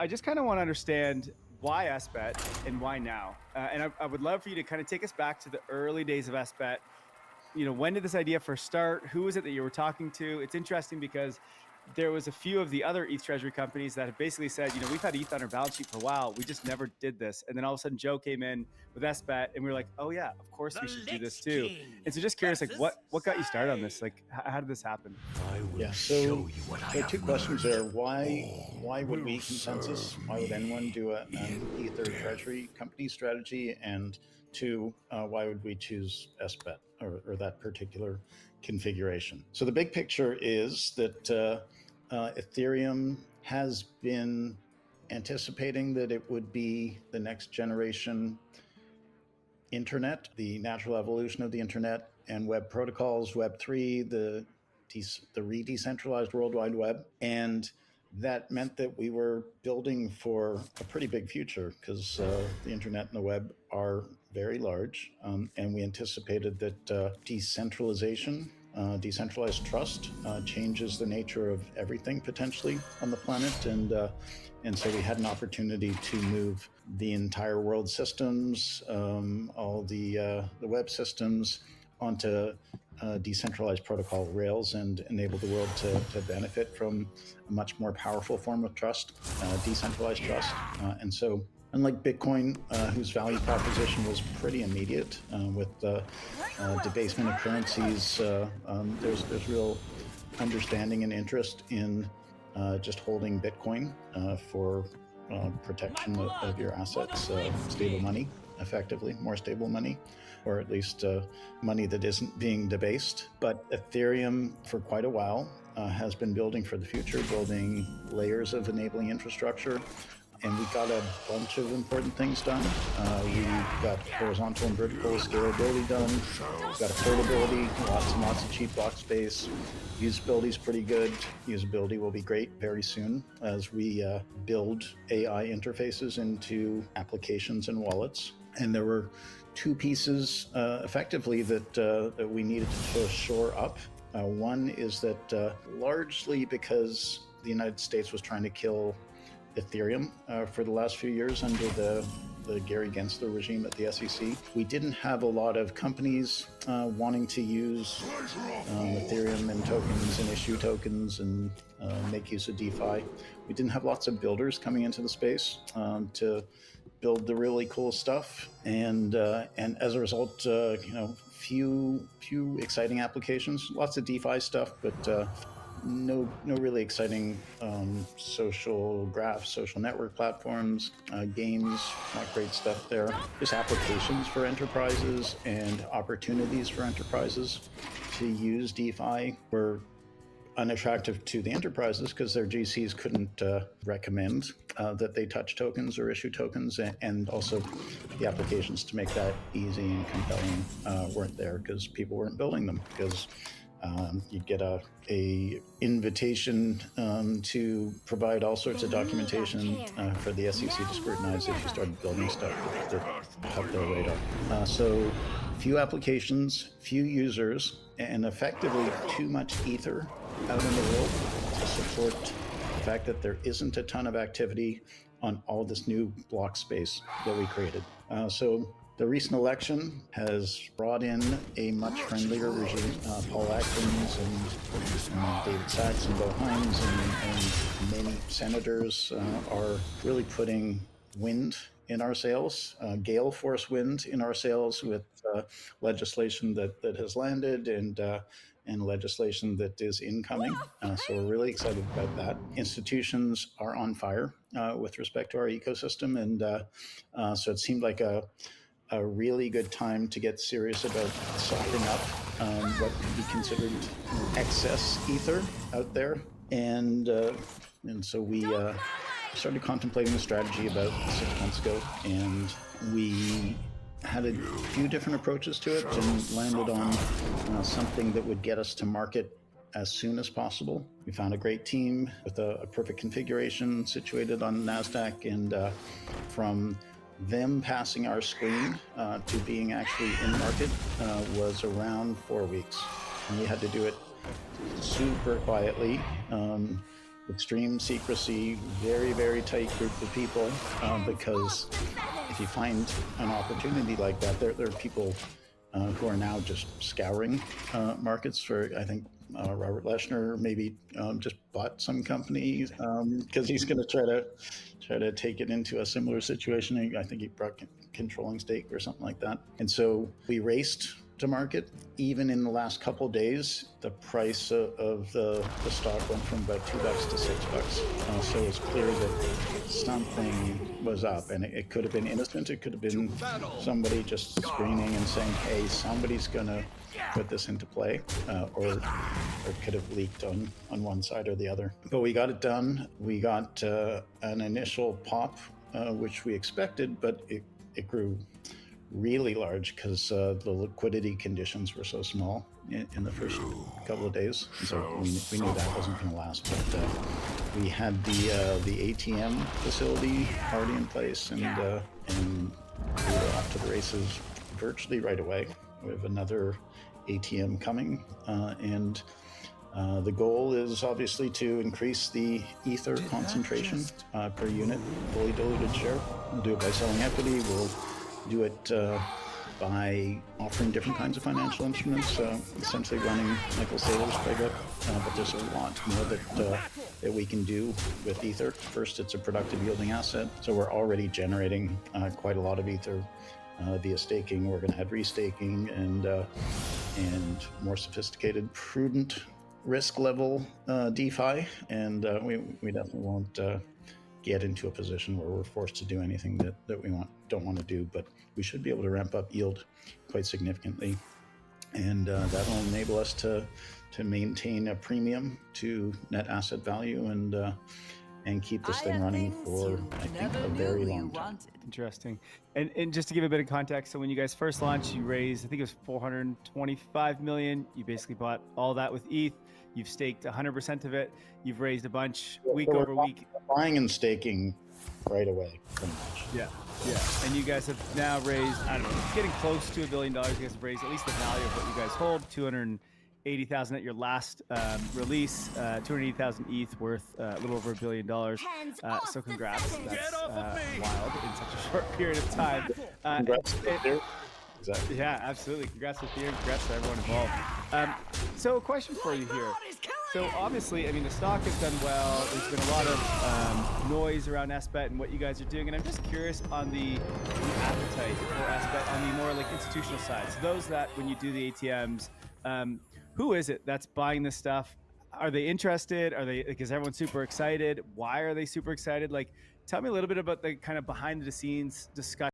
I just kind of want to understand why SBET and why now. And I would love for you to kind of take us back to the early days of SBET. When did this idea first start? Who was it that you were talking to? It's interesting because there was a few of the other ETH treasury companies that have basically said, we've had ETH on our balance sheet for a while. We just never did this. And then all of a sudden Joe came in with SBET and we were like, oh yeah, of course we should do this too. And so just curious, like what got you started on this? Like how did this happen? Yeah, so two questions there. Why would we consensus? Why would anyone do an Ether treasury company strategy? And two, why would we choose SBET or that particular configuration? So the big picture is that Ethereum has been anticipating that it would be the next generation internet, the natural evolution of the internet and web protocols, Web3, the re-decentralized World Wide Web. And that meant that we were building for a pretty big future because the internet and the web are very large. And we anticipated that decentralization, decentralized trust changes the nature of everything potentially on the planet. And so we had an opportunity to move the entire world systems, all the web systems onto decentralized protocol rails and enable the world to benefit from a much more powerful form of trust, decentralized trust. And so unlike Bitcoin, whose value proposition was pretty immediate with the debasement of currencies, there's real understanding and interest in just holding Bitcoin for protection of your assets, stable money, effectively, more stable money, or at least money that isn't being debased. But Ethereum, for quite a while, has been building for the future, building layers of enabling infrastructure. And we got a bunch of important things done. We got horizontal and vertical scalability done. We got affordability, lots and lots of cheap block space. Usability is pretty good. Usability will be great very soon as we build AI interfaces into applications and wallets. And there were two pieces effectively that we needed to shore up. One is that largely because the United States was trying to kill Ethereum for the last few years under the Gary Gensler regime at the SEC. We didn't have a lot of companies wanting to use Ethereum and tokens and issue tokens and make use of DeFi. We didn't have lots of builders coming into the space to build the really cool stuff, and as a result, few exciting applications. Lots of DeFi stuff, but no really exciting social graphs, social network platforms, games, not great stuff there. Just applications for enterprises and opportunities for enterprises to use DeFi were unattractive to the enterprises because their GCs couldn't recommend that they touch tokens or issue tokens, and also the applications to make that easy and compelling weren't there because people weren't building them, because you'd get a invitation to provide all sorts of documentation for the SEC to scrutinize if you started building stuff that cut their radar. So few applications, few users, and effectively too much ether out in the world to support the fact that there isn't a ton of activity on all this new block space that we created. So the recent election has brought in a much friendlier regime. Paul Atkins and David Sachs and Bo Hines and many senators are really putting wind in our sails, gale force wind in our sails with legislation that has landed and legislation that is incoming. So we're really excited about that. Institutions are on fire with respect to our ecosystem, and so it seemed like a really good time to get serious about softening up what could be considered excess ether out there. And so we started contemplating the strategy about 6 months ago, and we had a few different approaches to it and landed on something that would get us to market as soon as possible. We found a great team with a perfect configuration situated on NASDAQ, and from them passing our screen to being actually in market was around 4 weeks. And we had to do it super quietly. extreme secrecy, very, very tight group of people, because if you find an opportunity like that, there are people who are now just scouring markets for, I think, Robert Leshner maybe just bought some company because he's going to try to take it into a similar situation. I think he brought controlling stake or something like that. And so we raced to market. Even in the last couple of days, the price of the stock went from about $2 to $6. So it's clear that something was up, and it could have been innocent. It could have been somebody just screaming and saying, "Hey, somebody's gonna put this into play," or it could have leaked on one side or the other. But we got it done. We got an initial pop, which we expected, but it grew really large because the liquidity conditions were so small in the first couple of days. And so we knew that wasn't going to last. But we had the ATM facility already in place, and we were off to the races virtually right away. We have another ATM coming, and the goal is obviously to increase the Ether concentration per unit, fully diluted share. We'll do it by selling equity. We'll do it by offering different kinds of financial instruments, essentially running Michael Saylor's playbook. But there's a lot more that we can do with Ether. First, it's a productive yielding asset, so we're already generating quite a lot of Ether via staking. We're going to add restaking and more sophisticated, prudent risk level DeFi, and we definitely won't get into a position where we're forced to do anything that we don't want to do, but we should be able to ramp up yield quite significantly, and that will enable us to maintain a premium to net asset value and keep this thing running for, I think, a very long time. Interesting. And just to give a bit of context, so when you guys first launched, you raised, I think it was 425 million. You basically bought all that with ETH. You've staked 100% of it. You've raised a bunch week over week. Buying and staking right away, pretty much. Yeah. And you guys have now raised, I don't know, getting close to $1 billion. You guys have raised at least the value of what you guys hold, 280,000 at your last release, 280,000 ETH worth a little over $1 billion. So congrats. That's wild in such a short period of time. Congrats. Exactly. Yeah, absolutely. Congrats to Ethereum. Congrats to everyone involved. So a question for you here. So obviously, I mean, the stock has done well. There's been a lot of noise around SBET and what you guys are doing. And I'm just curious on the appetite for SBET on the more like institutional side. So those that, when you do the ATMs, who is it that's buying this stuff? Are they interested? Are they, like, is everyone super excited? Why are they super excited? Like, tell me a little bit about the kind of behind the scenes discussion